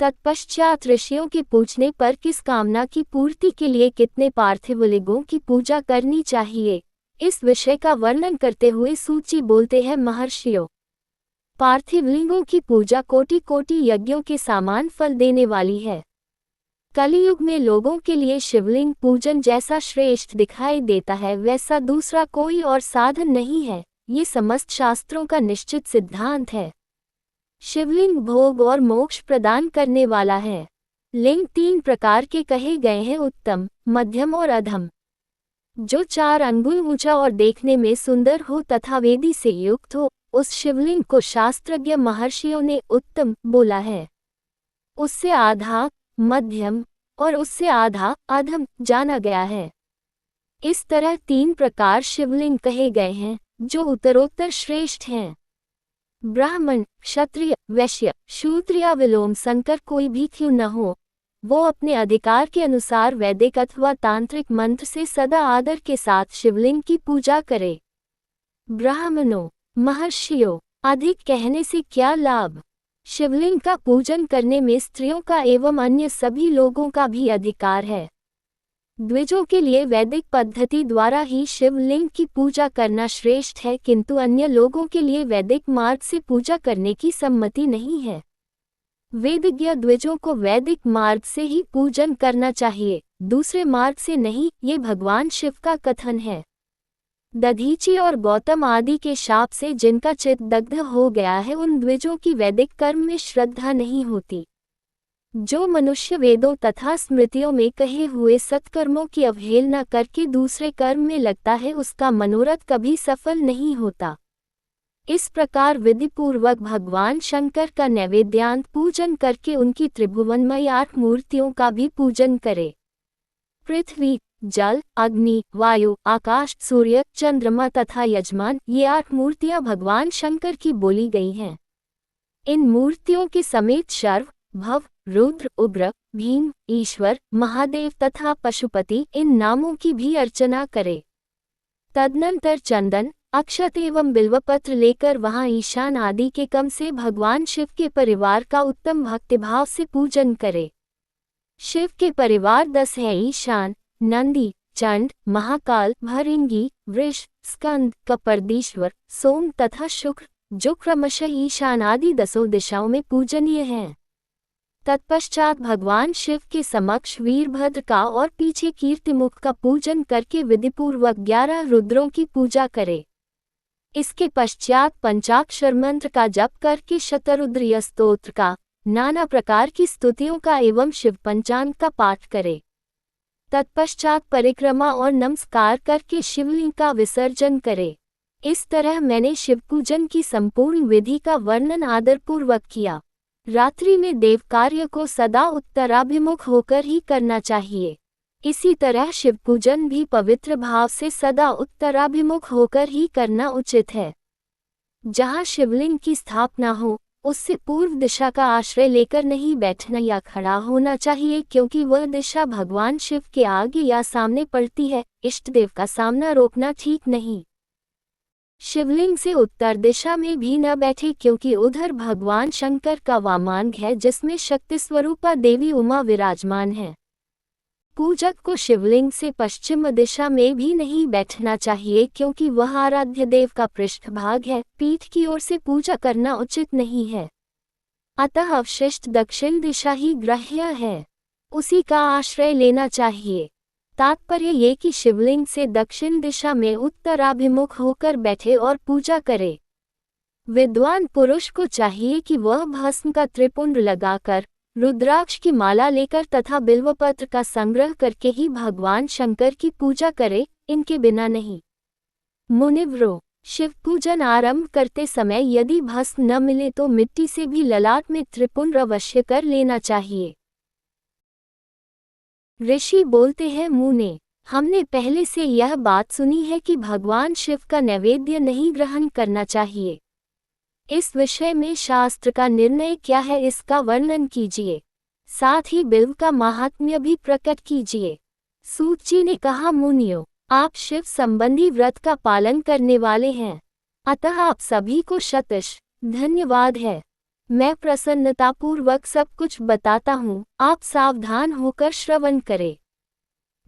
तत्पश्चात ऋषियों के पूछने पर किस कामना की पूर्ति के लिए कितने पार्थिव लिंगों की पूजा करनी चाहिए, इस विषय का वर्णन करते हुए सूची बोलते हैं महर्षियों। पार्थिव लिंगों की पूजा कोटि कोटि यज्ञों के समान फल देने वाली है। कलियुग में लोगों के लिए शिवलिंग पूजन जैसा श्रेष्ठ दिखाई देता है वैसा दूसरा कोई और साधन नहीं है। ये समस्त शास्त्रों का निश्चित सिद्धांत है। शिवलिंग भोग और मोक्ष प्रदान करने वाला है। लिंग 3 प्रकार के कहे गए हैं, उत्तम, मध्यम और अधम। जो 4 अंगुल ऊंचा और देखने में सुंदर हो तथा वेदी से युक्त हो, उस शिवलिंग को शास्त्रज्ञ महर्षियों ने उत्तम बोला है। उससे आधा मध्यम और उससे आधा अधम जाना गया है। इस तरह 3 प्रकार शिवलिंग कहे गए हैं जो उत्तरोत्तर श्रेष्ठ हैं। ब्राह्मण, क्षत्रिय, वैश्य, शूद्र या विलोम संकर कोई भी क्यों न हो, वो अपने अधिकार के अनुसार वैदिक अथवा तांत्रिक मंत्र से सदा आदर के साथ शिवलिंग की पूजा करे। ब्राह्मणों, महर्षियों, अधिक कहने से क्या लाभ? शिवलिंग का पूजन करने में स्त्रियों का एवं अन्य सभी लोगों का भी अधिकार है। द्विजों के लिए वैदिक पद्धति द्वारा ही शिवलिंग की पूजा करना श्रेष्ठ है, किंतु अन्य लोगों के लिए वैदिक मार्ग से पूजा करने की सम्मति नहीं है। वेदज्ञ द्विजों को वैदिक मार्ग से ही पूजन करना चाहिए, दूसरे मार्ग से नहीं, ये भगवान शिव का कथन है। दधीची और गौतम आदि के शाप से जिनका चित्त दग्ध हो गया है, उन द्विजों की वैदिक कर्म में श्रद्धा नहीं होती। जो मनुष्य वेदों तथा स्मृतियों में कहे हुए सत्कर्मों की अवहेलना करके दूसरे कर्म में लगता है, उसका मनोरथ कभी सफल नहीं होता। इस प्रकार विधिपूर्वक भगवान शंकर का नैवेद्यांत पूजन करके उनकी त्रिभुवनमयी 8 मूर्तियों का भी पूजन करे। पृथ्वी, जल, अग्नि, वायु, आकाश, सूर्य, चंद्रमा तथा यजमान, ये 8 मूर्तियां भगवान शंकर की बोली गई हैं। इन मूर्तियों के समेत शर्व, भव, रुद्र, उग्र, भीम, ईश्वर, महादेव तथा पशुपति, इन नामों की भी अर्चना करे। तदनंतर चंदन, अक्षत एवं बिल्वपत्र लेकर वहां ईशान आदि के कम से भगवान शिव के परिवार का उत्तम भक्तिभाव से पूजन करे। शिव के परिवार 10 है: ईशान, नंदी, चंड, महाकाल, भृंगी, वृष, स्कंद, कपर्दीश्वर, सोम तथा शुक्र, जो क्रमशः ईशान आदि 10 दिशाओं में पूजनीय हैं। तत्पश्चात भगवान शिव के समक्ष वीरभद्र का और पीछे कीर्तिमुख का पूजन करके विधिपूर्वक 11 रुद्रों की पूजा करे। इसके पश्चात पंचाक्षर मंत्र का जप करके शतरुद्रीय स्तोत्र का, नाना प्रकार की स्तुतियों का एवं शिव पंचांग का पाठ करे। तत्पश्चात परिक्रमा और नमस्कार करके शिवलिंग का विसर्जन करे। इस तरह मैंने शिव पूजन की संपूर्ण विधि का वर्णन आदरपूर्वक किया। रात्रि में देव कार्य को सदा उत्तराभिमुख होकर ही करना चाहिए। इसी तरह शिव पूजन भी पवित्र भाव से सदा उत्तराभिमुख होकर ही करना उचित है। जहाँ शिवलिंग की स्थापना हो, उससे पूर्व दिशा का आश्रय लेकर नहीं बैठना या खड़ा होना चाहिए, क्योंकि वह दिशा भगवान शिव के आगे या सामने पड़ती है। इष्ट देव का सामना रोकना ठीक नहीं। शिवलिंग से उत्तर दिशा में भी न बैठे, क्योंकि उधर भगवान शंकर का वामांग है जिसमें शक्ति स्वरूपा देवी उमा विराजमान है। पूजक को शिवलिंग से पश्चिम दिशा में भी नहीं बैठना चाहिए, क्योंकि वह आराध्य देव का पृष्ठभाग है। पीठ की ओर से पूजा करना उचित नहीं है, अतः अवशिष्ट दक्षिण दिशा ही ग्राह्य है, उसी का आश्रय लेना चाहिए। तात्पर्य ये कि शिवलिंग से दक्षिण दिशा में उत्तराभिमुख होकर बैठे और पूजा करे। विद्वान पुरुष को चाहिए कि वह भस्म का त्रिपुंड लगाकर, रुद्राक्ष की माला लेकर तथा बिल्वपत्र का संग्रह करके ही भगवान शंकर की पूजा करे, इनके बिना नहीं। मुनिव्रो, शिव पूजन आरंभ करते समय यदि भस्म न मिले तो मिट्टी से भी ललाट में त्रिपुंड अवश्य कर लेना चाहिए। ऋषि बोलते हैं, मुने, हमने पहले से यह बात सुनी है कि भगवान शिव का नैवेद्य नहीं ग्रहण करना चाहिए। इस विषय में शास्त्र का निर्णय क्या है, इसका वर्णन कीजिए। साथ ही बिल्व का महात्म्य भी प्रकट कीजिए। सूत जी ने कहा, मुनियों, आप शिव संबंधी व्रत का पालन करने वाले हैं, अतः आप सभी को शतश धन्यवाद है। मैं प्रसन्नतापूर्वक सब कुछ बताता हूँ, आप सावधान होकर श्रवण करें।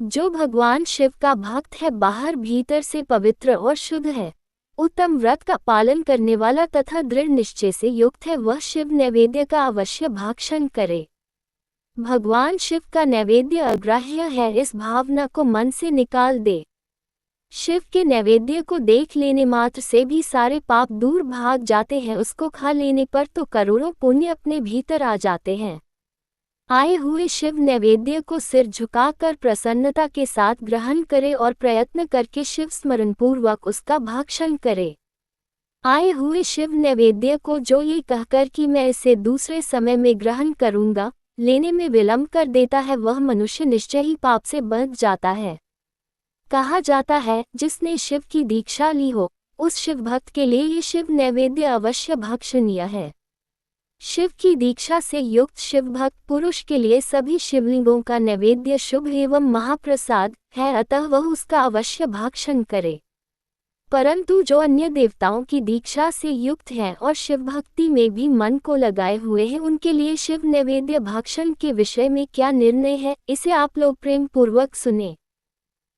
जो भगवान शिव का भक्त है बाहर भीतर से पवित्र और शुद्ध है, उत्तम व्रत का पालन करने वाला तथा दृढ़ निश्चय से युक्त है, वह शिव नैवेद्य का अवश्य भक्षण करे। भगवान शिव का नैवेद्य अग्राह्य है, इस भावना को मन से निकाल दे। शिव के नैवेद्य को देख लेने मात्र से भी सारे पाप दूर भाग जाते हैं, उसको खा लेने पर तो करोड़ों पुण्य अपने भीतर आ जाते हैं। आए हुए शिव नैवेद्य को सिर झुकाकर प्रसन्नता के साथ ग्रहण करे और प्रयत्न करके शिव स्मरण पूर्वक उसका भक्षण करे। आए हुए शिव नैवेद्य को जो ये कहकर कि मैं इसे दूसरे समय में ग्रहण करूंगा, लेने में विलंब कर देता है, वह मनुष्य निश्चय ही पाप से बच जाता है। कहा जाता है, जिसने शिव की दीक्षा ली हो, उस शिव भक्त के लिए ये शिव नैवेद्य अवश्य भक्षणीय है। शिव की दीक्षा से युक्त शिव भक्त पुरुष के लिए सभी शिवलिंगों का नैवेद्य शुभ एवं महाप्रसाद है, अतः वह उसका अवश्य भक्षण करे। परंतु जो अन्य देवताओं की दीक्षा से युक्त हैं और शिव भक्ति में भी मन को लगाए हुए हैं, उनके लिए शिव नैवेद्य भक्षण के विषय में क्या निर्णय है, इसे आप लोग प्रेम पूर्वक सुने।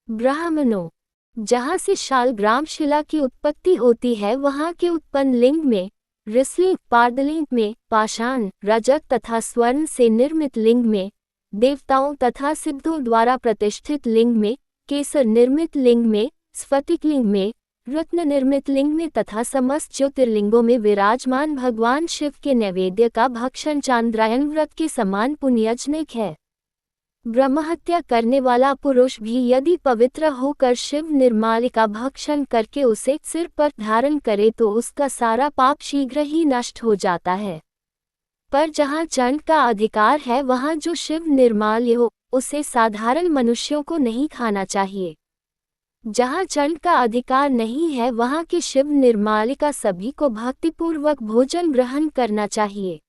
ब्राह्मणों, जहाँ से शालग्राम शिला की उत्पत्ति होती है, वहाँ के उत्पन्न लिंग में ऋषलिंग, पार्दलिंग में पाषाण, रजत तथा स्वर्ण से निर्मित लिंग में, देवताओं तथा सिद्धों द्वारा प्रतिष्ठित लिंग में, केसर निर्मित लिंग में, स्फटिक लिंग में, रत्न निर्मित लिंग में तथा समस्त ज्योतिर्लिंगों में विराजमान भगवान शिव के नैवेद्य का भक्षण चांद्रायन व्रत के समान पुण्यजनक है। ब्रह्महत्या करने वाला पुरुष भी यदि पवित्र होकर शिव निर्माल्य का भक्षण करके उसे सिर पर धारण करे तो उसका सारा पाप शीघ्र ही नष्ट हो जाता है। पर जहाँ चंड का अधिकार है, वहाँ जो शिव निर्माल्य हो, उसे साधारण मनुष्यों को नहीं खाना चाहिए। जहाँ चंड का अधिकार नहीं है, वहाँ के शिव निर्माल्य का सभी को भक्तिपूर्वक भोजन ग्रहण करना चाहिए।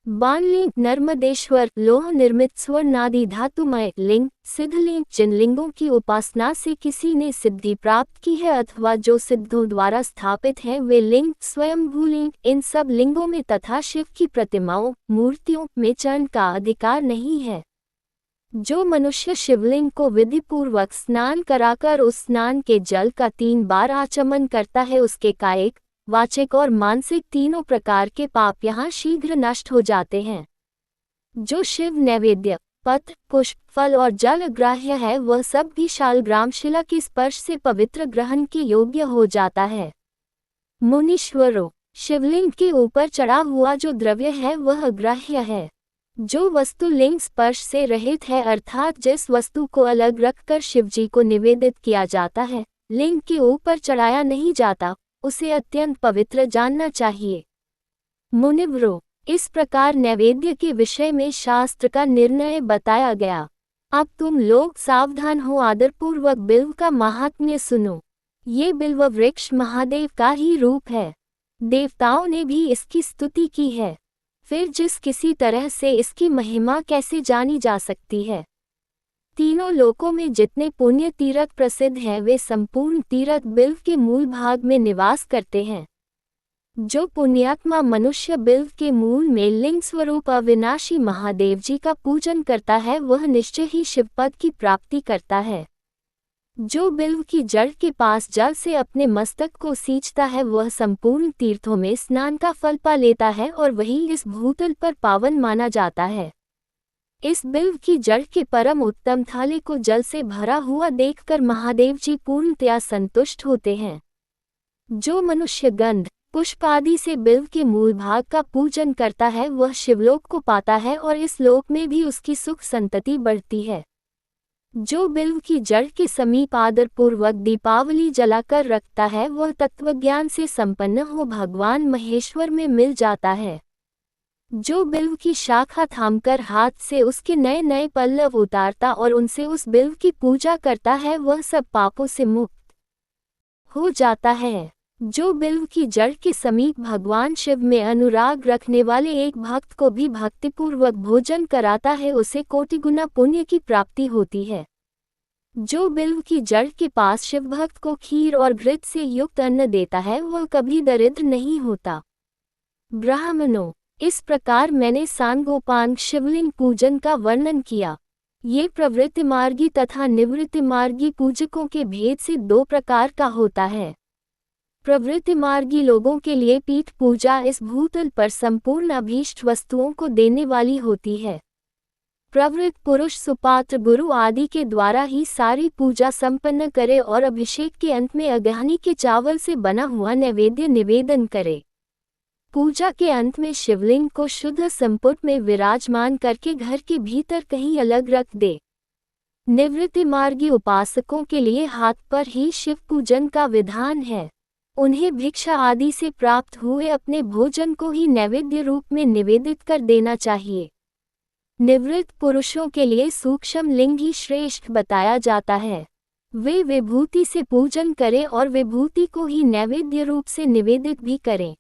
बाणलिंग, नर्मदेश्वर, लोह निर्मित स्वर्णादि धातुमय लिंग, सिद्धलिंग, जिन लिंगों की उपासना से किसी ने सिद्धि प्राप्त की है अथवा जो सिद्धों द्वारा स्थापित हैं, वे लिंग स्वयंभूलिंग, इन सब लिंगों में तथा शिव की प्रतिमाओं मूर्तियों में चंड का अधिकार नहीं है। जो मनुष्य शिवलिंग को विधिपूर्वक स्नान कराकर उस स्नान के जल का 3 बार आचमन करता है, उसके कायिक, वाचिक और मानसिक तीनों प्रकार के पाप यहाँ शीघ्र नष्ट हो जाते हैं। जो शिव नैवेद्य, पत्र, पुष्प, फल और जल ग्राह्य है, वह सब भी शालग्राम शिला के स्पर्श से पवित्र ग्रहण के योग्य हो जाता है। मुनीश्वरों, शिवलिंग के ऊपर चढ़ा हुआ जो द्रव्य है वह अग्राह्य है। जो वस्तु लिंग स्पर्श से रहित है, अर्थात जिस वस्तु को अलग रखकर शिवजी को निवेदित किया जाता है, लिंग के ऊपर चढ़ाया नहीं जाता, उसे अत्यंत पवित्र जानना चाहिए। मुनिवरों, इस प्रकार नैवेद्य के विषय में शास्त्र का निर्णय बताया गया। अब तुम लोग सावधान हो, आदरपूर्वक बिल्व का महात्म्य सुनो। ये बिल्व वृक्ष महादेव का ही रूप है। देवताओं ने भी इसकी स्तुति की है। फिर जिस किसी तरह से इसकी महिमा कैसे जानी जा सकती है। तीनों लोकों में जितने पुण्य तीर्थ प्रसिद्ध हैं, वे संपूर्ण तीर्थ बिल्व के मूल भाग में निवास करते हैं। जो पुण्यात्मा मनुष्य बिल्व के मूल में लिंग स्वरूप अविनाशी महादेव जी का पूजन करता है, वह निश्चय ही शिवपद की प्राप्ति करता है। जो बिल्व की जड़ के पास जल से अपने मस्तक को सींचता है, वह संपूर्ण तीर्थों में स्नान का फल पा लेता है और वही इस भूतल पर पावन माना जाता है। इस बिल्व की जड़ के परम उत्तम थाले को जल से भरा हुआ देखकर महादेव जी पूर्णतया संतुष्ट होते हैं। जो मनुष्य गंध, पुष्प आदि से बिल्व के मूल भाग का पूजन करता है, वह शिवलोक को पाता है और इस लोक में भी उसकी सुख संतति बढ़ती है। जो बिल्व की जड़ के समीप आदरपूर्वक दीपावली जलाकर रखता है, वह तत्वज्ञान से संपन्न हो भगवान महेश्वर में मिल जाता है। जो बिल्व की शाखा थामकर हाथ से उसके नए नए पल्लव उतारता और उनसे उस बिल्व की पूजा करता है, वह सब पापों से मुक्त हो जाता है। जो बिल्व की जड़ के समीप भगवान शिव में अनुराग रखने वाले एक भक्त को भी भक्तिपूर्वक भोजन कराता है, उसे कोटि गुना पुण्य की प्राप्ति होती है। जो बिल्व की जड़ के पास शिव भक्त को खीर और घृत से युक्त अन्न देता है, वह कभी दरिद्र नहीं होता। ब्राह्मणों, इस प्रकार मैंने सांगोपांग शिवलिंग पूजन का वर्णन किया। ये प्रवृत्ति मार्गी तथा निवृत्ति मार्गी पूजकों के भेद से दो प्रकार का होता है। प्रवृत्ति मार्गी लोगों के लिए पीठ पूजा इस भूतल पर संपूर्ण अभीष्ट वस्तुओं को देने वाली होती है। प्रवृत्त पुरुष सुपात्र गुरु आदि के द्वारा ही सारी पूजा संपन्न करे और अभिषेक के अंत में अगहनी के चावल से बना हुआ नैवेद्य निवेदन करे। पूजा के अंत में शिवलिंग को शुद्ध संपुट में विराजमान करके घर के भीतर कहीं अलग रख दे। निवृत्ति मार्गी उपासकों के लिए हाथ पर ही शिव पूजन का विधान है। उन्हें भिक्षा आदि से प्राप्त हुए अपने भोजन को ही नैवेद्य रूप में निवेदित कर देना चाहिए। निवृत्त पुरुषों के लिए सूक्ष्म लिंग ही श्रेष्ठ बताया जाता है। वे विभूति से पूजन करें और विभूति को ही नैवेद्य रूप से निवेदित भी करें।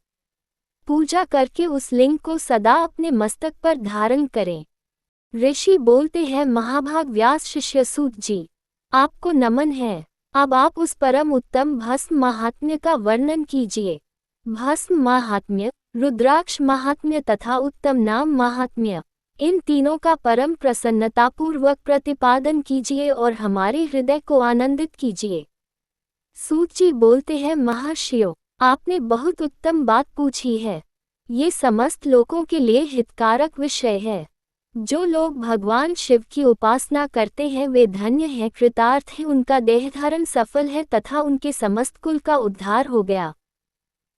पूजा करके उस लिंग को सदा अपने मस्तक पर धारण करें। ऋषि बोलते हैं, महाभाग व्यास शिष्य सूत जी, आपको नमन है। अब आप उस परम उत्तम भस्म महात्म्य का वर्णन कीजिए। भस्म महात्म्य, रुद्राक्ष महात्म्य तथा उत्तम नाम महात्म्य, इन तीनों का परम प्रसन्नतापूर्वक प्रतिपादन कीजिए और हमारे हृदय को आनंदित कीजिए। सूत जी बोलते हैं, महर्षियों, आपने बहुत उत्तम बात पूछी है। ये समस्त लोगों के लिए हितकारक विषय है। जो लोग भगवान शिव की उपासना करते हैं वे धन्य हैं, कृतार्थ हैं, उनका देहधारण सफल है तथा उनके समस्त कुल का उद्धार हो गया।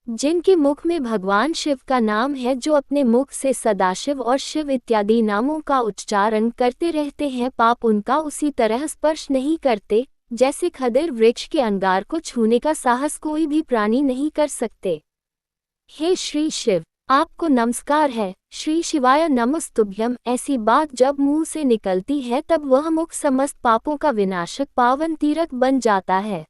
जिनके मुख में भगवान शिव का नाम है, जो अपने मुख से सदाशिव और शिव इत्यादि नामों का उच्चारण करते रहते हैं, पाप उनका उसी तरह स्पर्श नहीं करते जैसे खदिर वृक्ष के अंगार को छूने का साहस कोई भी प्राणी नहीं कर सकते। हे श्री शिव, आपको नमस्कार है। श्री शिवाय नमस्तुभ्यम। ऐसी बात जब मुंह से निकलती है तब वह मुख समस्त पापों का विनाशक पावन तीर्थ बन जाता है।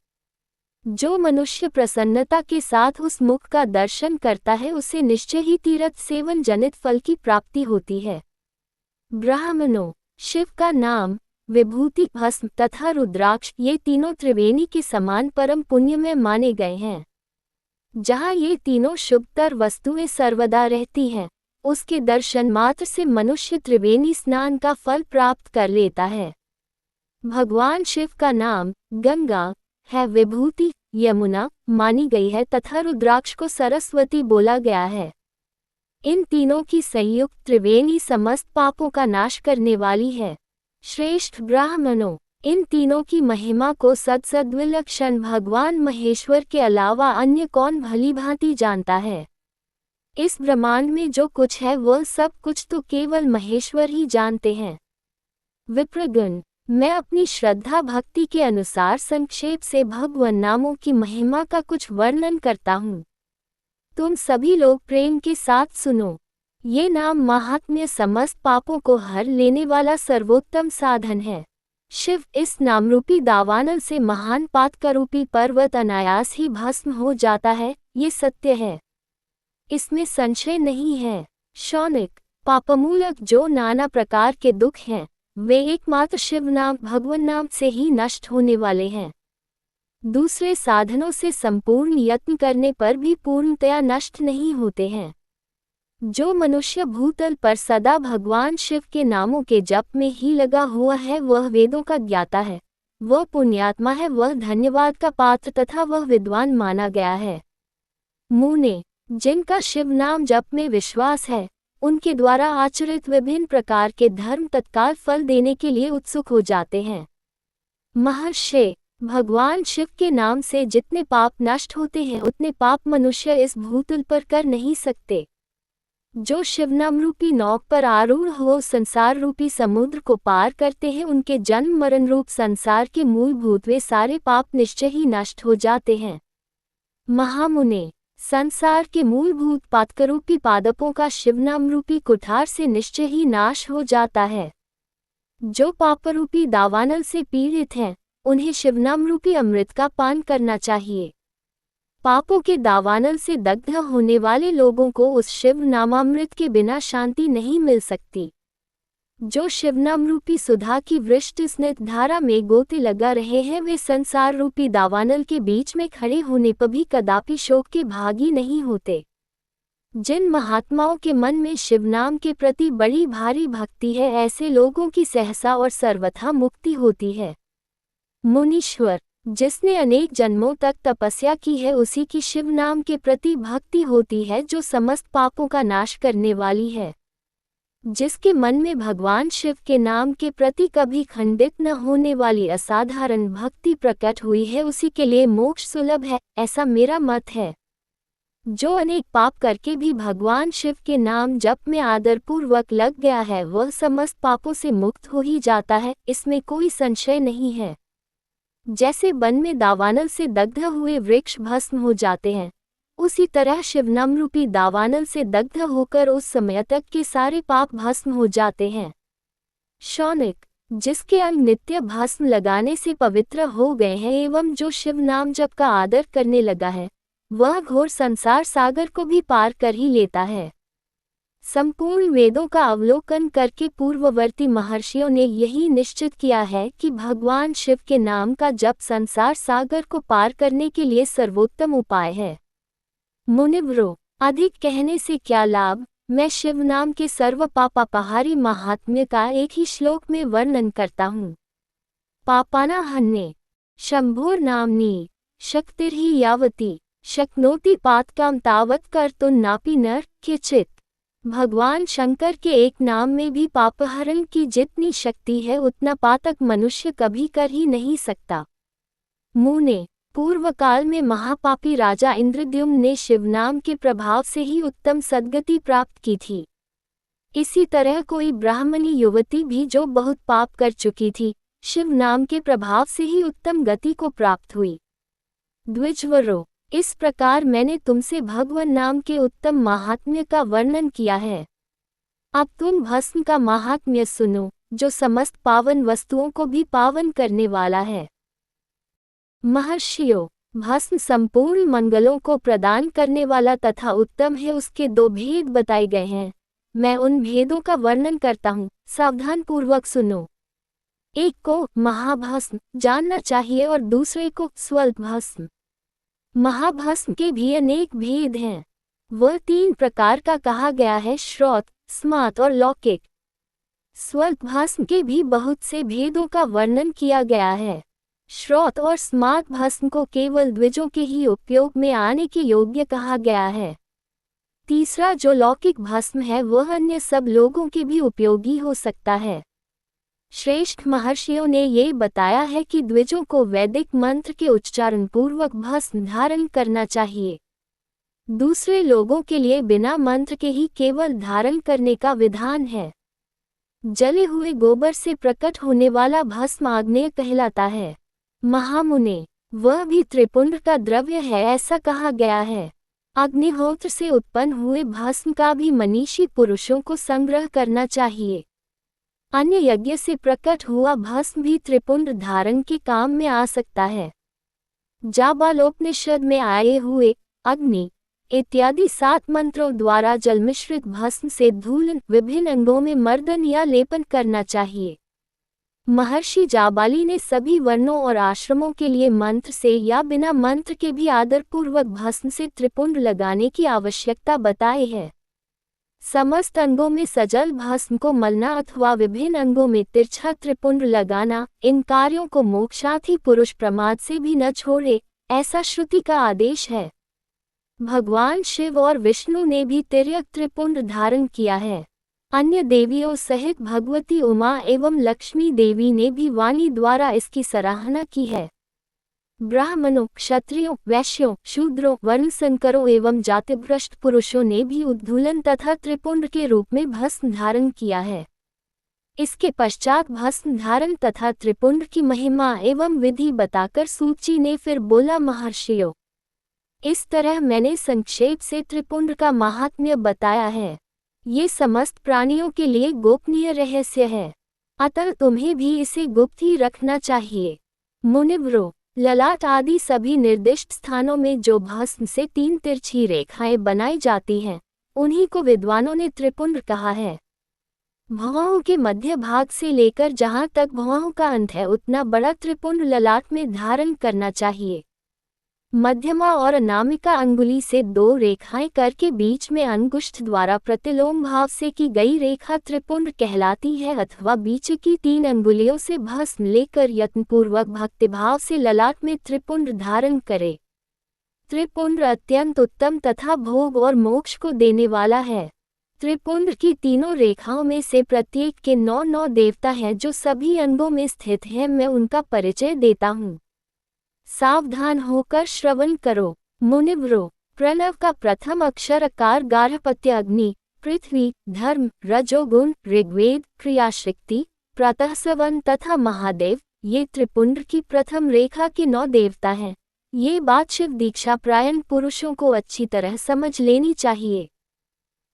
जो मनुष्य प्रसन्नता के साथ उस मुख का दर्शन करता है उसे निश्चय ही तीर्थ सेवन जनित फल की प्राप्ति होती है। ब्राह्मणों, शिव का नाम, विभूति, भस्म तथा रुद्राक्ष ये तीनों त्रिवेणी के समान परम पुण्य में माने गए हैं। जहाँ ये तीनों शुभतर वस्तुएं सर्वदा रहती हैं, उसके दर्शन मात्र से मनुष्य त्रिवेणी स्नान का फल प्राप्त कर लेता है। भगवान शिव का नाम गंगा है, विभूति यमुना मानी गई है तथा रुद्राक्ष को सरस्वती बोला गया है। इन तीनों की संयुक्त त्रिवेणी समस्त पापों का नाश करने वाली है। श्रेष्ठ ब्राह्मणों, इन तीनों की महिमा को सद्विलक्षण भगवान महेश्वर के अलावा अन्य कौन भली भांति जानता है। इस ब्रह्मांड में जो कुछ है वह सब कुछ तो केवल महेश्वर ही जानते हैं। विप्रगण, मैं अपनी श्रद्धा भक्ति के अनुसार संक्षेप से भगवान नामों की महिमा का कुछ वर्णन करता हूँ। तुम सभी लोग प्रेम के साथ सुनो। ये नाम महात्म्य समस्त पापों को हर लेने वाला सर्वोत्तम साधन है। शिव इस नामरूपी दावानल से महान पातकरूपी पर्वत अनायास ही भस्म हो जाता है, ये सत्य है, इसमें संशय नहीं है। शौनिक, पापमूलक जो नाना प्रकार के दुख हैं वे एकमात्र शिव नाम भगवान नाम से ही नष्ट होने वाले हैं। दूसरे साधनों से संपूर्ण यत्न करने पर भी पूर्णतया नष्ट नहीं होते हैं। जो मनुष्य भूतल पर सदा भगवान शिव के नामों के जप में ही लगा हुआ है वह वेदों का ज्ञाता है, वह पुण्यात्मा है, वह धन्यवाद का पात्र तथा वह विद्वान माना गया है। मुने, जिनका शिव नाम जप में विश्वास है उनके द्वारा आचरित विभिन्न प्रकार के धर्म तत्काल फल देने के लिए उत्सुक हो जाते हैं। महर्षि, भगवान शिव के नाम से जितने पाप नष्ट होते हैं उतने पाप मनुष्य इस भूतल पर कर नहीं सकते। जो शिवनाम रूपी नौक पर आरूढ़ हो संसार रूपी समुद्र को पार करते हैं उनके जन्म मरण रूप संसार के मूलभूत वे सारे पाप निश्चय ही नष्ट हो जाते हैं। महामुने, संसार के मूलभूत पातकरूपी पादपों का शिवनाम रूपी कुठार से निश्चय ही नाश हो जाता है। जो पापरूपी दावानल से पीड़ित हैं उन्हें शिवनाम रूपी अमृत का पान करना चाहिए। पापों के दावानल से दग्ध होने वाले लोगों को उस शिव नामामृत के बिना शांति नहीं मिल सकती। जो शिवनाम रूपी सुधा की वृष्ट स्निग्ध धारा में गोते लगा रहे हैं वे संसार रूपी दावानल के बीच में खड़े होने पर भी कदापि शोक के भागी नहीं होते। जिन महात्माओं के मन में शिवनाम के प्रति बड़ी भारी भक्ति है, ऐसे लोगों की सहसा और सर्वथा मुक्ति होती है। मुनीश्वर, जिसने अनेक जन्मों तक तपस्या की है, उसी की शिव नाम के प्रति भक्ति होती है, जो समस्त पापों का नाश करने वाली है। जिसके मन में भगवान शिव के नाम के प्रति कभी खंडित न होने वाली असाधारण भक्ति प्रकट हुई है, उसी के लिए मोक्ष सुलभ है, ऐसा मेरा मत है। जो अनेक पाप करके भी भगवान शिव के नाम जप में आदरपूर्वक लग गया है, वह समस्त पापों से मुक्त हो ही जाता है, इसमें कोई संशय नहीं है। जैसे वन में दावानल से दग्ध हुए वृक्ष भस्म हो जाते हैं, उसी तरह शिवनाम रूपी दावानल से दग्ध होकर उस समय तक के सारे पाप भस्म हो जाते हैं। शौनक, जिसके अंग नित्य भस्म लगाने से पवित्र हो गए हैं एवं जो शिव नाम जप का आदर करने लगा है, वह घोर संसार सागर को भी पार कर ही लेता है। संपूर्ण वेदों का अवलोकन करके पूर्ववर्ती महर्षियों ने यही निश्चित किया है कि भगवान शिव के नाम का जप संसार सागर को पार करने के लिए सर्वोत्तम उपाय है। मुनिवरों, अधिक कहने से क्या लाभ, मैं शिव नाम के सर्व पापापहारी महात्म्य का एक ही श्लोक में वर्णन करता हूँ। पापाना हन्ने शंभोर नामनी शक्तिर्हि यावती शक्नोति पातकाम तावत कर्तुं नर किंचित्। भगवान शंकर के एक नाम में भी पापहरण की जितनी शक्ति है, उतना पातक मनुष्य कभी कर ही नहीं सकता। मुने, पूर्व काल में महापापी राजा इंद्रद्युम्न ने शिवनाम के प्रभाव से ही उत्तम सद्गति प्राप्त की थी। इसी तरह कोई ब्राह्मणी युवती भी जो बहुत पाप कर चुकी थी, शिव नाम के प्रभाव से ही उत्तम गति को प्राप्त हुई। द्विजवरों, इस प्रकार मैंने तुमसे भगवान नाम के उत्तम महात्म्य का वर्णन किया है। अब तुम भस्म का महात्म्य सुनो, जो समस्त पावन वस्तुओं को भी पावन करने वाला है। महर्षियों, भस्म संपूर्ण मंगलों को प्रदान करने वाला तथा उत्तम है। उसके दो भेद बताए गए हैं, मैं उन भेदों का वर्णन करता हूँ, सावधान पूर्वक सुनो। एक को महाभस्म जानना चाहिए और दूसरे को स्वल्प भस्म। महाभस्म के भी अनेक भेद हैं। वह 3 प्रकार का कहा गया है, श्रौत, स्मार्त और लौकिक। स्वल्प भस्म के भी बहुत से भेदों का वर्णन किया गया है। श्रौत और स्मार्त भस्म को केवल द्विजों के ही उपयोग में आने के योग्य कहा गया है। तीसरा जो लौकिक भस्म है, वह अन्य सब लोगों के भी उपयोगी हो सकता है। श्रेष्ठ महर्षियों ने ये बताया है कि द्विजों को वैदिक मंत्र के उच्चारण पूर्वक भस्म धारण करना चाहिए। दूसरे लोगों के लिए बिना मंत्र के ही केवल धारण करने का विधान है। जले हुए गोबर से प्रकट होने वाला भस्म आग्नेय कहलाता है। महामुने, वह भी त्रिपुंड का द्रव्य है, ऐसा कहा गया है। अग्निहोत्र से उत्पन्न हुए भस्म का भी मनीषी पुरुषों को संग्रह करना चाहिए। अन्य यज्ञ से प्रकट हुआ भस्म भी त्रिपुंड धारण के काम में आ सकता है। जाबालोपनिषद में आए हुए अग्नि इत्यादि 7 मंत्रों द्वारा जल मिश्रित भस्म से धूलन विभिन्न अंगों में मर्दन या लेपन करना चाहिए। महर्षि जाबाली ने सभी वर्णों और आश्रमों के लिए मंत्र से या बिना मंत्र के भी आदरपूर्वक भस्म से त्रिपुंड लगाने की आवश्यकता बताई है। समस्त अंगों में सजल भस्म को मलना अथवा विभिन्न अंगों में तिरछा त्रिपुंड लगाना, इन कार्यों को मोक्षार्थी पुरुष प्रमाद से भी न छोड़े, ऐसा श्रुति का आदेश है। भगवान शिव और विष्णु ने भी तिर्यक त्रिपुंड धारण किया है। अन्य देवियों सहित भगवती उमा एवं लक्ष्मी देवी ने भी वाणी द्वारा इसकी सराहना की है। ब्राह्मणों, क्षत्रियों, वैश्यों, शूद्रों, वर्णसंकरों एवं जातिभ्रष्ट पुरुषों ने भी उद्धूलन तथा त्रिपुंड के रूप में भस्म धारण किया है। इसके पश्चात भस्म धारण तथा त्रिपुंड की महिमा एवं विधि बताकर सूची ने फिर बोला, महर्षियों, इस तरह मैंने संक्षेप से त्रिपुंड का महात्म्य बताया है। ये समस्त प्राणियों के लिए गोपनीय रहस्य है, अतः तुम्हें भी इसे गुप्त ही रखना चाहिए। मुनिवरों, ललाट आदि सभी निर्दिष्ट स्थानों में जो भस्म से 3 तिरछी रेखाएं बनाई जाती हैं, उन्हीं को विद्वानों ने त्रिपुंड कहा है। भौहों के मध्य भाग से लेकर जहाँ तक भौहों का अंत है, उतना बड़ा त्रिपुंड ललाट में धारण करना चाहिए। मध्यमा और अनामिका अंगुली से 2 रेखाएं करके बीच में अंगुष्ठ द्वारा प्रतिलोम भाव से की गई रेखा त्रिपुंड कहलाती है, अथवा बीच की 3 अंगुलियों से भस्म लेकर यत्नपूर्वक भक्तिभाव से ललाट में त्रिपुंड धारण करे। त्रिपुंड अत्यंत उत्तम तथा भोग और मोक्ष को देने वाला है। त्रिपुंड की तीनों रेखाओं में से प्रत्येक के 9 देवता हैं जो सभी अंगों में स्थित हैं। मैं उनका परिचय देता हूँ, सावधान होकर श्रवण करो। मुनिव्रो, प्रणव का प्रथम अक्षर अकार गार्हपत्य अग्नि, पृथ्वी, धर्म, रजोगुण, ऋग्वेद, क्रियाशक्ति, प्रातःसवन तथा महादेव, ये त्रिपुंड की प्रथम रेखा के 9 देवता हैं। ये बात शिव दीक्षा प्रायण पुरुषों को अच्छी तरह समझ लेनी चाहिए।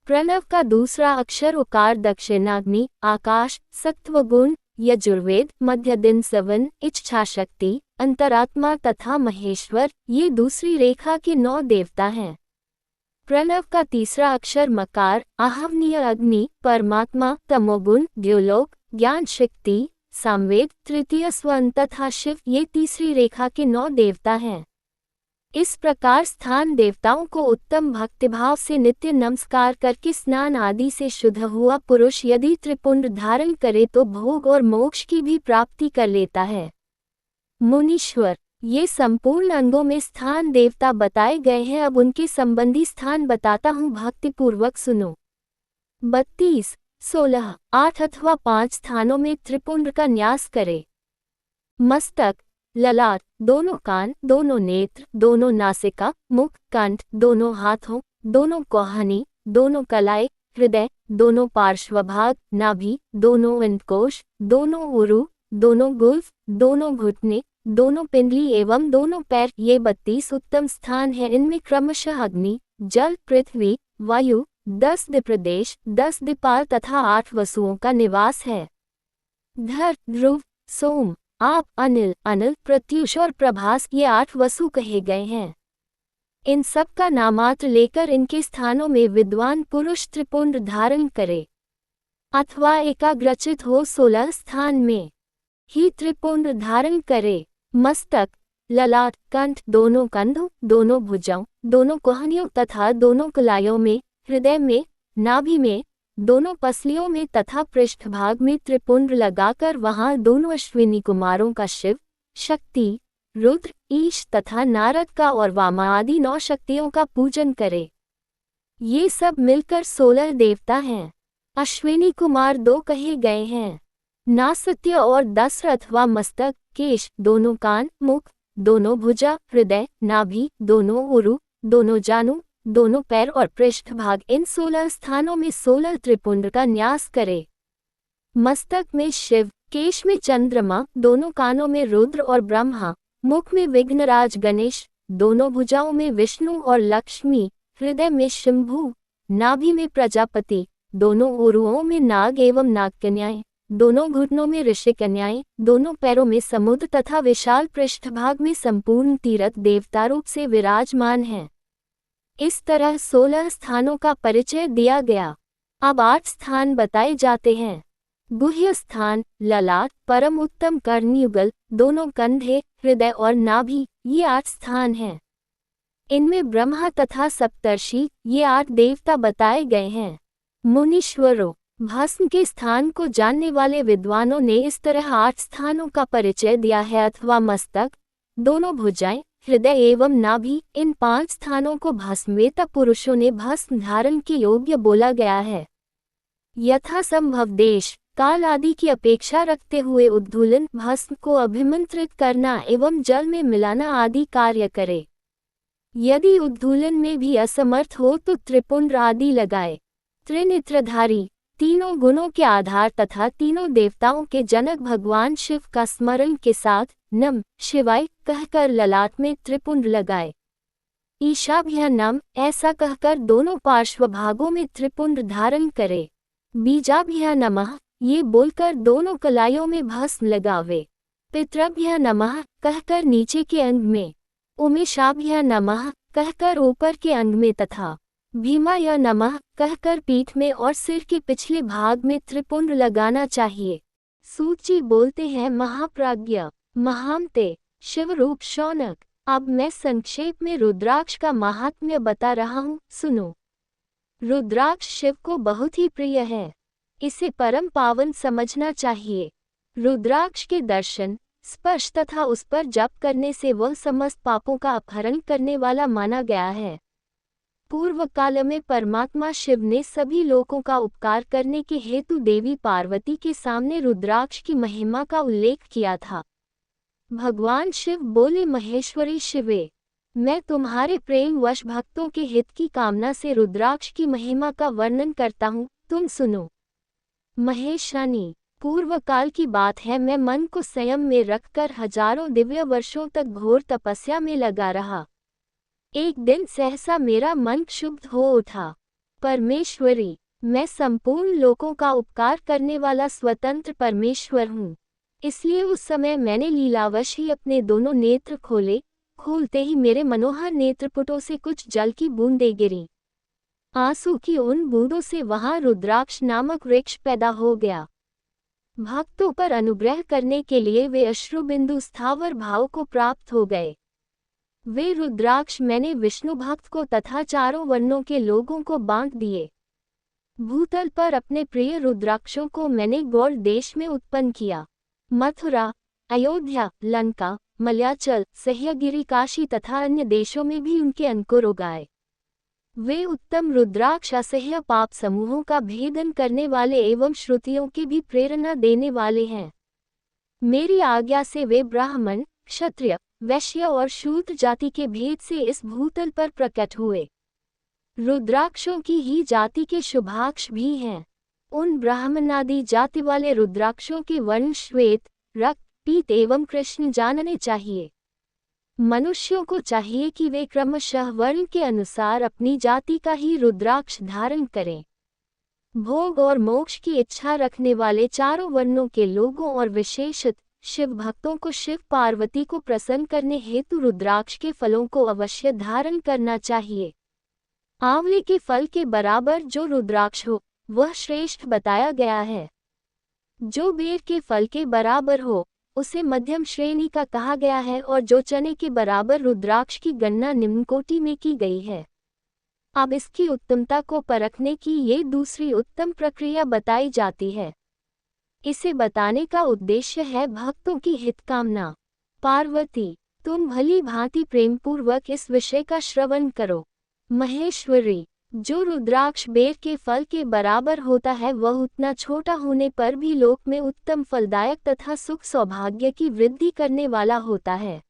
प्रणव का दूसरा अक्षर उकार दक्षिणाग्नि, आकाश, सत्वगुण, यजुर्वेद, मध्य दिन सवन, इच्छा शक्ति, अंतरात्मा तथा महेश्वर, ये दूसरी रेखा के 9 देवता हैं। प्रणव का तीसरा अक्षर मकार, आहवनीय अग्नि, परमात्मा, तमोगुण, द्योलोक, ज्ञान शक्ति, सामवेद, तृतीय स्वन तथा शिव, ये तीसरी रेखा के 9 देवता हैं। इस प्रकार स्थान देवताओं को उत्तम भक्तिभाव से नित्य नमस्कार करके स्नान आदि से शुद्ध हुआ पुरुष यदि त्रिपुंड धारण करे तो भोग और मोक्ष की भी प्राप्ति कर लेता है। मुनीश्वर, ये संपूर्ण अंगों में स्थान देवता बताए गए हैं। अब उनके संबंधी स्थान बताता हूँ, भक्तिपूर्वक सुनो। 32, 16, 8 अथवा 5 स्थानों में त्रिपुंड का न्यास करे। मस्तक, ललाट, दोनों कान, दोनों नेत्र, दोनों नासिका, मुख, कंठ, दोनों हाथों, दोनों कोहनी, दोनों कलाई, हृदय, दोनों पार्श्वभाग, नाभि, दोनों अंडकोश, दोनों उरु, दोनों गुल्फ, दोनों घुटने, दोनों पिंडली एवं दोनों पैर, ये 32 उत्तम स्थान हैं। इनमें क्रमशः अग्नि, जल, पृथ्वी, वायु, 10 दिप्रदेश, 10 दिपाल तथा 8 वसुओं का निवास है। धर, ध्रुव, सोम, आप, अनिल, अनिल, प्रत्युष और प्रभास, ये 8 वसु कहे गए हैं। इन सब का नामात्र लेकर इनके स्थानों में विद्वान पुरुष त्रिपुंड धारण करे, अथवा एकाग्रचित हो 16 स्थान में ही त्रिपुंड धारण करे। मस्तक, ललाट, कंठ, दोनों कंधों, दोनों भुजाओं, दोनों कोहनियों तथा दोनों कलाइयों में, हृदय में, नाभि में, दोनों पसलियों में तथा पृष्ठभाग में त्रिपुंड लगाकर वहां दोनों अश्विनी कुमारों का शिव, शक्ति, रुद्र, ईश तथा नारद का और वामा आदि 9 शक्तियों का पूजन करे। ये सब मिलकर 16 देवता हैं। अश्विनी कुमार 2 कहे गए हैं, नासत्य और दस्र अथवा मस्तक, केश, दोनों कान, मुख, दोनों भुजा, हृदय, नाभि, दोनों उरु, दोनों जानु, दोनों पैर और पृष्ठभाग, इन 16 स्थानों में 16 त्रिपुंड का न्यास करे। मस्तक में शिव, केश में चंद्रमा, दोनों कानों में रुद्र और ब्रह्मा, मुख में विघ्नराज गणेश, दोनों भुजाओं में विष्णु और लक्ष्मी, हृदय में शंभु, नाभि में प्रजापति, दोनों उरुओं में नाग एवं नागकन्याएं, दोनों घुटनों में ऋषि कन्याएं, दोनों पैरों में समुद्र तथा विशाल पृष्ठभाग में संपूर्ण तीर्थ देवता रूप से विराजमान हैं। इस तरह 16 स्थानों का परिचय दिया गया। अब 8 स्थान बताए जाते हैं। गुह्य स्थान, ललाट, परम उत्तम कर्णयुगल, दोनों कंधे, हृदय और नाभि, ये 8 स्थान हैं। इनमें ब्रह्मा तथा सप्तर्षि, ये 8 देवता बताए गए हैं। मुनीश्वरों, भस्म के स्थान को जानने वाले विद्वानों ने इस तरह 8 स्थानों का परिचय दिया है, अथवा मस्तक, दोनों भुजाएं, हृदय एवं नाभि, इन 5 स्थानों को भस्मवेता पुरुषों ने भस्म धारण के योग्य बोला गया है। यथासंभव देश, काल आदि की अपेक्षा रखते हुए उद्धूलन, भस्म को अभिमंत्रित करना एवं जल में मिलाना आदि कार्य करे। यदि उद्धूलन में भी असमर्थ हो तो त्रिपुंड आदि लगाए। त्रिनेत्रधारी, तीनों गुणों के आधार तथा तीनों देवताओं के जनक भगवान शिव का स्मरण के साथ नम शिवाय कहकर ललाट में त्रिपुंड लगाए। ईशाभ्य नम ऐसा कहकर दोनों पार्श्व भागों में त्रिपुंड धारण करे। बीजाभ्य नमः ये बोलकर दोनों कलाइयों में भस्म लगावे। पितृभ्य नमः कहकर नीचे के अंग में, उमेशाभ्य नमः कहकर ऊपर के अंग में तथा भीमाय नमः कहकर पीठ में और सिर के पिछले भाग में त्रिपुंड लगाना चाहिए। सूची बोलते हैं महाप्राज्ञ, महामते, शिवरूप शौनक, अब मैं संक्षेप में रुद्राक्ष का महात्म्य बता रहा हूँ, सुनो। रुद्राक्ष शिव को बहुत ही प्रिय है। इसे परम पावन समझना चाहिए। रुद्राक्ष के दर्शन, स्पर्श तथा उस पर जप करने से वह समस्त पापों का अपहरण करने वाला माना गया है। पूर्व काल में परमात्मा शिव ने सभी लोगों का उपकार करने के हेतु देवी पार्वती के सामने रुद्राक्ष की महिमा का उल्लेख किया था। भगवान शिव बोले, महेश्वरी शिवे, मैं तुम्हारे प्रेम वश भक्तों के हित की कामना से रुद्राक्ष की महिमा का वर्णन करता हूँ, तुम सुनो। महेशानी, पूर्व काल की बात है, मैं मन को संयम में रखकर हजारों दिव्य वर्षों तक घोर तपस्या में लगा रहा। एक दिन सहसा मेरा मन क्षुब्ध हो उठा। परमेश्वरी, मैं संपूर्ण लोकों का उपकार करने वाला स्वतंत्र परमेश्वर हूँ, इसलिए उस समय मैंने लीलावश ही अपने दोनों नेत्र खोले। खोलते ही मेरे मनोहर नेत्रपुटों से कुछ जल की बूंदें गिरी। आंसू की उन बूंदों से वहां रुद्राक्ष नामक वृक्ष पैदा हो गया। भक्तों पर अनुग्रह करने के लिए वे अश्रुबिंदु स्थावर भाव को प्राप्त हो गए। वे रुद्राक्ष मैंने विष्णु भक्त को तथा चारों वर्णों के लोगों को बांट दिए। भूतल पर अपने प्रिय रुद्राक्षों को मैंने गौड़ देश में उत्पन्न किया। मथुरा, अयोध्या, लंका, मलयाचल, सह्यागिरी, काशी तथा अन्य देशों में भी उनके अंकुर उगाए। वे उत्तम रुद्राक्ष असह्य पाप समूहों का भेदन करने वाले एवं श्रुतियों की भी प्रेरणा देने वाले हैं। मेरी आज्ञा से वे ब्राह्मण, क्षत्रिय, वैश्य और शूद्र जाति के भेद से इस भूतल पर प्रकट हुए। रुद्राक्षों की ही जाति के शुभाक्ष भी हैं। उन ब्राह्मणादि जाति वाले रुद्राक्षों के वर्ण श्वेत, रक्त, पीत एवं कृष्ण जानने चाहिए। मनुष्यों को चाहिए कि वे क्रमशः वर्ण के अनुसार अपनी जाति का ही रुद्राक्ष धारण करें। भोग और मोक्ष की इच्छा रखने वाले चारों वर्णों के लोगों और विशेषत शिव भक्तों को शिव पार्वती को प्रसन्न करने हेतु रुद्राक्ष के फलों को अवश्य धारण करना चाहिए। आंवले के फल के बराबर जो रुद्राक्ष हो वह श्रेष्ठ बताया गया है। जो बेर के फल के बराबर हो उसे मध्यम श्रेणी का कहा गया है, और जो चने के बराबर रुद्राक्ष की गणना निम्न कोटि में की गई है। अब इसकी उत्तमता को परखने की ये दूसरी उत्तम प्रक्रिया बताई जाती है। इसे बताने का उद्देश्य है भक्तों की हितकामना। पार्वती, तुम भली भांति प्रेमपूर्वक इस विषय का श्रवण करो। महेश्वरी, जो रुद्राक्ष बेर के फल के बराबर होता है वह उतना छोटा होने पर भी लोक में उत्तम फलदायक तथा सुख सौभाग्य की वृद्धि करने वाला होता है।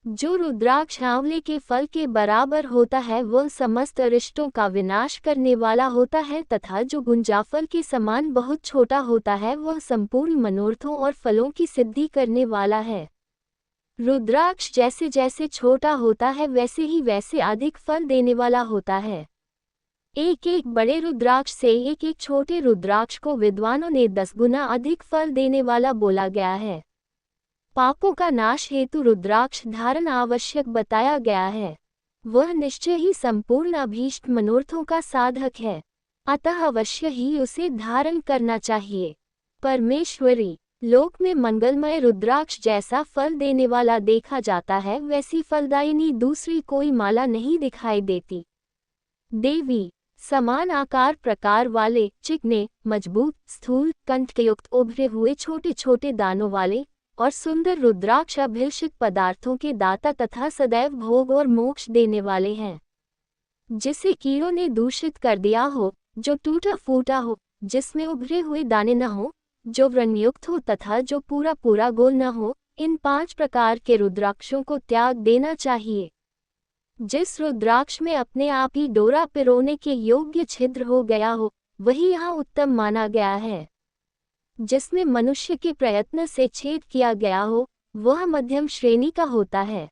जो रुद्राक्ष आंवले के फल के बराबर होता है वह समस्त अरिष्टों का विनाश करने वाला होता है, तथा जो गुंजाफल के समान बहुत छोटा होता है वह संपूर्ण मनोरथों और फलों की सिद्धि करने वाला है। रुद्राक्ष जैसे जैसे छोटा होता है वैसे ही वैसे अधिक फल देने वाला होता है। एक एक बड़े रुद्राक्ष से एक एक छोटे रुद्राक्ष को विद्वानों ने 10 गुना अधिक फल देने वाला बोला गया है। पापों का नाश हेतु रुद्राक्ष धारण आवश्यक बताया गया है। वह निश्चय ही संपूर्ण अभीष्ट मनोरथों का साधक है, अतः अवश्य ही उसे धारण करना चाहिए। परमेश्वरी, लोक में मंगलमय रुद्राक्ष जैसा फल देने वाला देखा जाता है वैसी फलदायिनी दूसरी कोई माला नहीं दिखाई देती। देवी, समान आकार प्रकार वाले, चिकने, मजबूत, स्थूल, कंठयुक्त उभरे हुए छोटे छोटे दानों वाले और सुंदर रुद्राक्ष अभिलषित पदार्थों के दाता तथा सदैव भोग और मोक्ष देने वाले हैं। जिसे कीड़ों ने दूषित कर दिया हो, जो टूटा फूटा हो, जिसमें उभरे हुए दाने न हो, जो व्रणयुक्त हो तथा जो पूरा पूरा गोल न हो, इन 5 प्रकार के रुद्राक्षों को त्याग देना चाहिए। जिस रुद्राक्ष में अपने आप ही डोरा पिरोने के योग्य छिद्र हो गया हो वही यहाँ उत्तम माना गया है। जिसमें मनुष्य के प्रयत्न से छेद किया गया हो वह मध्यम श्रेणी का होता है।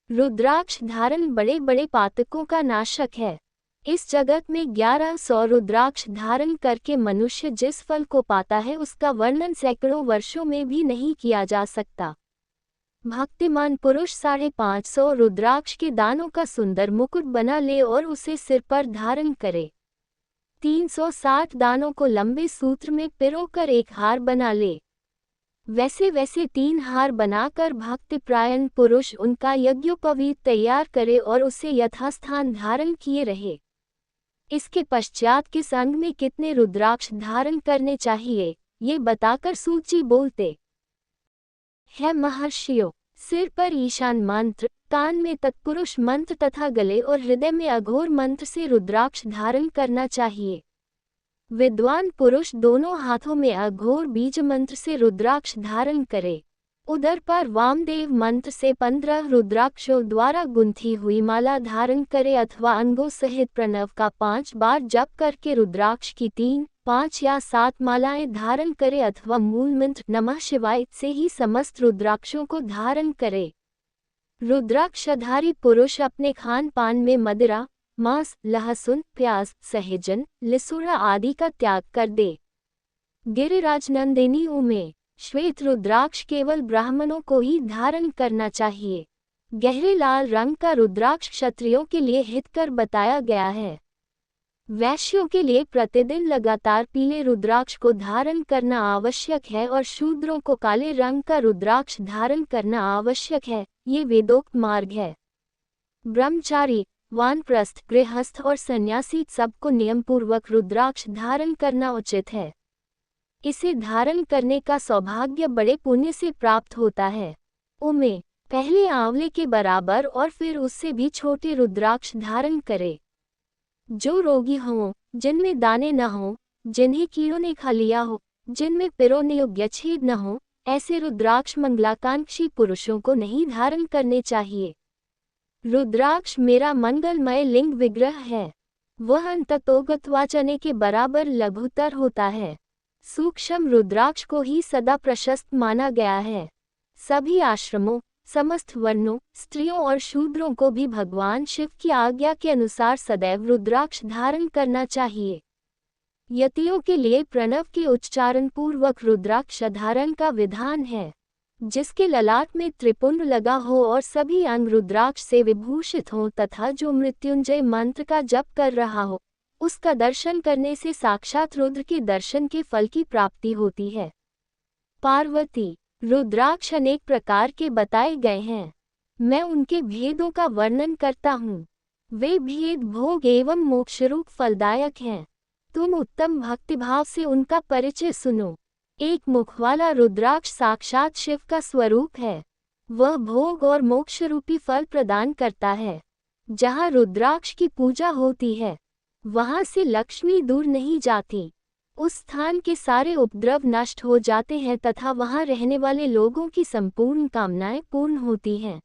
रुद्राक्ष धारण बड़े बड़े पातकों का नाशक है। इस जगत में 1100 रुद्राक्ष धारण करके मनुष्य जिस फल को पाता है उसका वर्णन सैकड़ों वर्षों में भी नहीं किया जा सकता। भक्तिमान पुरुष 550 रुद्राक्ष के दानों का सुंदर मुकुट बना ले और उसे सिर पर धारण करे। 360 दानों को लंबे सूत्र में पिरोकर एक हार बना ले। वैसे वैसे 3 हार बनाकर भक्तिपरायण पुरुष उनका यज्ञोपवीत तैयार करे और उसे यथास्थान धारण किए रहे। इसके पश्चात किस अंग में कितने रुद्राक्ष धारण करने चाहिए, ये बताकर सूची बोलते है महर्षियों। सिर पर ईशान मंत्र, कान में तत्पुरुष मंत्र तथा गले और हृदय में अघोर मंत्र से रुद्राक्ष धारण करना चाहिए। विद्वान पुरुष दोनों हाथों में अघोर बीज मंत्र से रुद्राक्ष धारण करे। उदर पर वामदेव मंत्र से 15 रुद्राक्षों द्वारा गुंथी हुई माला धारण करे अथवा अंगों सहित प्रणव का 5 बार जप करके रुद्राक्ष की 3, 5 या 7 मालाएं धारण करे अथवा मूल मंत्र नमः शिवाय से ही समस्त रुद्राक्षों को धारण करे। रुद्राक्षधारी पुरुष अपने खान पान में मदिरा, मांस, लहसुन, प्याज, सहजन, लिसुड़ा आदि का त्याग कर दे। गिरिराज नंदिनी में श्वेत रुद्राक्ष केवल ब्राह्मणों को ही धारण करना चाहिए। गहरे लाल रंग का रुद्राक्ष क्षत्रियों के लिए हितकर बताया गया है। वैश्यों के लिए प्रतिदिन लगातार पीले रुद्राक्ष को धारण करना आवश्यक है और शूद्रों को काले रंग का रुद्राक्ष धारण करना आवश्यक है। ये वेदोक्त मार्ग है। ब्रह्मचारी, वानप्रस्थ, गृहस्थ और सन्यासी सबको नियमपूर्वक रुद्राक्ष धारण करना उचित है। इसे धारण करने का सौभाग्य बड़े पुण्य से प्राप्त होता है। उमें पहले आंवले के बराबर और फिर उससे भी छोटे रुद्राक्ष धारण करे। जो रोगी हों, जिनमें दाने न हों, जिन्हें कीड़ों ने खा लिया हो, जिनमें पिरोने योग्य छेद न हो, ऐसे रुद्राक्ष मंगलाकांक्षी पुरुषों को नहीं धारण करने चाहिए। रुद्राक्ष मेरा मंगलमय लिंग विग्रह है। वह अंततोगतवाचने के बराबर लघुतर होता है। सूक्ष्म रुद्राक्ष को ही सदा प्रशस्त माना गया है। सभी आश्रमों, समस्त वर्णों, स्त्रियों और शूद्रों को भी भगवान शिव की आज्ञा के अनुसार सदैव रुद्राक्ष धारण करना चाहिए। यतियों के लिए प्रणव के उच्चारण पूर्वक रुद्राक्ष धारण का विधान है। जिसके ललाट में त्रिपुंड लगा हो और सभी अंग रुद्राक्ष से विभूषित हों तथा जो मृत्युंजय मंत्र का जप कर रहा हो, उसका दर्शन करने से साक्षात रुद्र के दर्शन के फल की प्राप्ति होती है। पार्वती, रुद्राक्ष अनेक प्रकार के बताए गए हैं। मैं उनके भेदों का वर्णन करता हूँ। वे भेद भोग एवं मोक्षरूप फलदायक हैं। तुम उत्तम भक्तिभाव से उनका परिचय सुनो। एक मुख वाला रुद्राक्ष साक्षात शिव का स्वरूप है। वह भोग और मोक्ष रूपी फल प्रदान करता है। जहाँ रुद्राक्ष की पूजा होती है, वहाँ से लक्ष्मी दूर नहीं जाती। उस स्थान के सारे उपद्रव नष्ट हो जाते हैं तथा वहाँ रहने वाले लोगों की संपूर्ण कामनाएं पूर्ण होती हैं।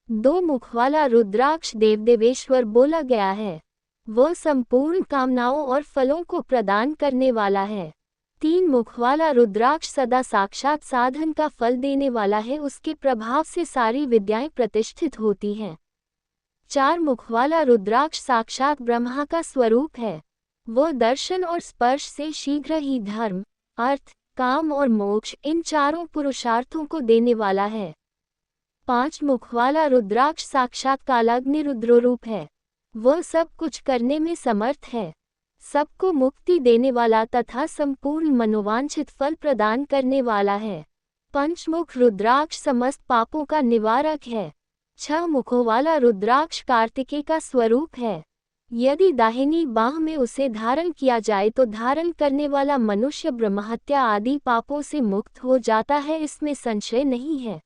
2 मुख वाला रुद्राक्ष देवदेवेश्वर बोला गया है। वह संपूर्ण कामनाओं और फलों को प्रदान करने वाला है। 3 मुख वाला रुद्राक्ष सदा साक्षात साधन का फल देने वाला है। उसके प्रभाव से सारी विद्याएं प्रतिष्ठित होती हैं। 4 मुख वाला रुद्राक्ष साक्षात ब्रह्मा का स्वरूप है। वह दर्शन और स्पर्श से शीघ्र ही धर्म, अर्थ, काम और मोक्ष इन चारों पुरुषार्थों को देने वाला है। 5 मुख वाला रुद्राक्ष साक्षात कालाग्नि रुद्ररूप है। वह सब कुछ करने में समर्थ है। सबको मुक्ति देने वाला तथा संपूर्ण मनोवांछित फल प्रदान करने वाला है। 5 मुख रुद्राक्ष समस्त पापों का निवारक है। 6 मुखों वाला रुद्राक्ष कार्तिकेय का स्वरूप है। यदि दाहिनी बाह में उसे धारण किया जाए तो धारण करने वाला मनुष्य ब्रह्महत्या आदि पापों से मुक्त हो जाता है, इसमें संशय नहीं है।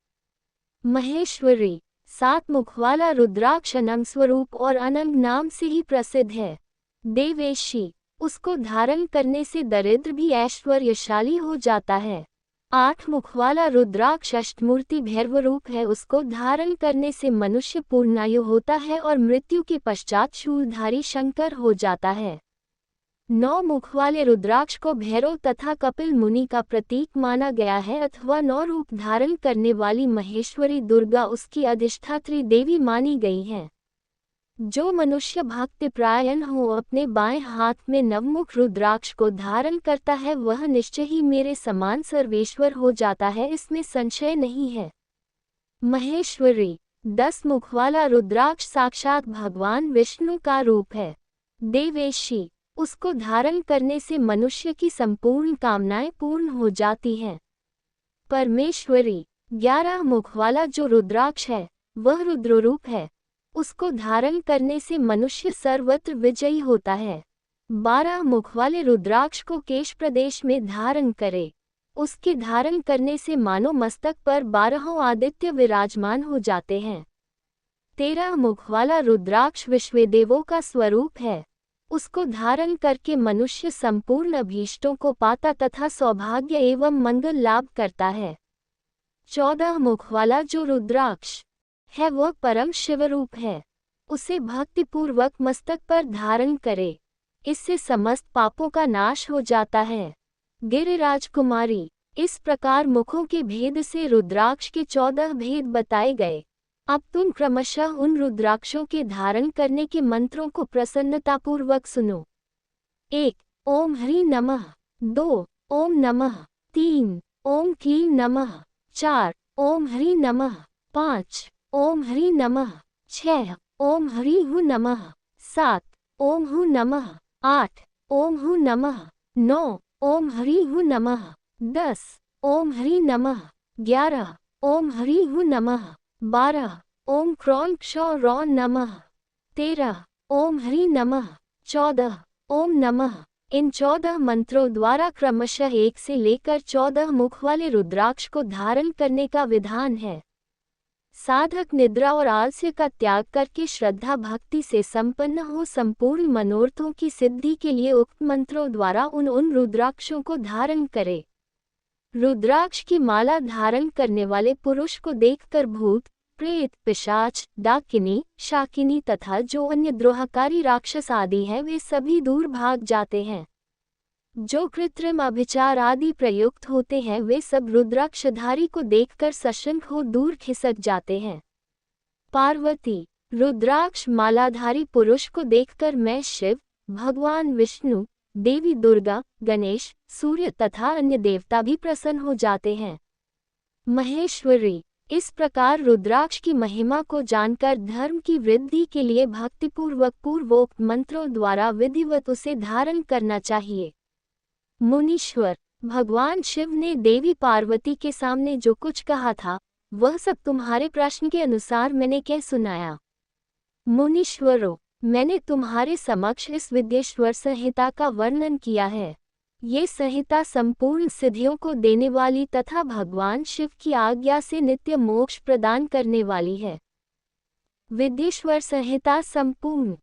महेश्वरी, 7 मुख वाला रुद्राक्ष अनंग स्वरूप और अनंग नाम से ही प्रसिद्ध है। देवेशी, उसको धारण करने से दरिद्र भी ऐश्वर्यशाली हो जाता है। 8 मुख वाला रुद्राक्ष अष्टमूर्ति भैरव रूप है। उसको धारण करने से मनुष्य पूर्णायु होता है और मृत्यु के पश्चात शूलधारी शंकर हो जाता है। 9 मुख वाले रुद्राक्ष को भैरव तथा कपिल मुनि का प्रतीक माना गया है अथवा 9 रूप धारण करने वाली महेश्वरी दुर्गा उसकी अधिष्ठात्री देवी मानी गई हैं। जो मनुष्य भक्तिपरायण हो अपने बाएं हाथ में नवमुख रुद्राक्ष को धारण करता है वह निश्चय ही मेरे समान सर्वेश्वर हो जाता है, इसमें संशय नहीं है। महेश्वरी, 10 मुख वाला रुद्राक्ष साक्षात भगवान विष्णु का रूप है। देवेशी, उसको धारण करने से मनुष्य की संपूर्ण कामनाएं पूर्ण हो जाती हैं। परमेश्वरी 11 मुख वाला जो रुद्राक्ष है वह रुद्ररूप है। उसको धारण करने से मनुष्य सर्वत्र विजयी होता है। 12 मुख वाले रुद्राक्ष को केश प्रदेश में धारण करे। उसके धारण करने से मानो मस्तक पर 12 आदित्य विराजमान हो जाते हैं। 13 मुख वाला रुद्राक्ष विश्वदेवों का स्वरूप है। उसको धारण करके मनुष्य संपूर्ण अभीष्टों को पाता तथा सौभाग्य एवं मंगल लाभ करता है। 14 मुख वाला जो रुद्राक्ष है वह परम शिवरूप है। उसे भक्तिपूर्वक मस्तक पर धारण करे। इससे समस्त पापों का नाश हो जाता है। गिरिराज कुमारी, इस प्रकार मुखों के भेद से रुद्राक्ष के 14 भेद बताए गए। अब तुम क्रमशः उन रुद्राक्षों के धारण करने के मंत्रों को प्रसन्नतापूर्वक सुनो। 1. ओम ह्रीं नमः। 2. ओम नमः। 3. ओम क्लीं नमः। 4. ओम ह्रीं नमः। 5. ओम ह्रीं नमः। 6. ओम ह्रीं हूं नमः। 7. ओम हूं नमः। 8. ओम हूं नमः। 9. ओम ह्रीं हूं नमः। 10. ओम ह्रीं नमः। 11. ओम ह्रीं हूं नमः। 12. ओम क्रों क्षौ रौ नमः। 13. ओम ह्रीं नमः। 14. ओम नमः। इन 14 मंत्रों द्वारा क्रमशः 1 से लेकर 14 मुख वाले रुद्राक्ष को धारण करने का विधान है। साधक निद्रा और आलस्य का त्याग करके श्रद्धा भक्ति से संपन्न हो संपूर्ण मनोरथों की सिद्धि के लिए उक्त मंत्रों द्वारा उन रुद्राक्षों को धारण करे। रुद्राक्ष की माला धारण करने वाले पुरुष को देखकर भूत, प्रेत, पिशाच, डाकिनी, शाकिनी तथा जो अन्य द्रोहकारी राक्षस आदि हैं वे सभी दूर भाग जाते हैं। जो कृत्रिम अभिचार आदि प्रयुक्त होते हैं वे सब रुद्राक्षधारी को देखकर सशंक हो दूर खिसक जाते हैं। पार्वती, रुद्राक्ष मालाधारी पुरुष को देखकर मैं शिव, भगवान विष्णु, देवी दुर्गा, गणेश, सूर्य तथा अन्य देवता भी प्रसन्न हो जाते हैं। महेश्वरी, इस प्रकार रुद्राक्ष की महिमा को जानकर धर्म की वृद्धि के लिए भक्तिपूर्वक पूर्वोक्त मंत्रों द्वारा विधिवत उसे धारण करना चाहिए। मुनीश्वर, भगवान शिव ने देवी पार्वती के सामने जो कुछ कहा था वह सब तुम्हारे प्रश्न के अनुसार मैंने कह सुनाया। मुनीश्वरों, मैंने तुम्हारे समक्ष इस विद्येश्वर संहिता का वर्णन किया है। ये संहिता संपूर्ण सिद्धियों को देने वाली तथा भगवान शिव की आज्ञा से नित्य मोक्ष प्रदान करने वाली है। विद्येश्वर संहिता संपूर्ण।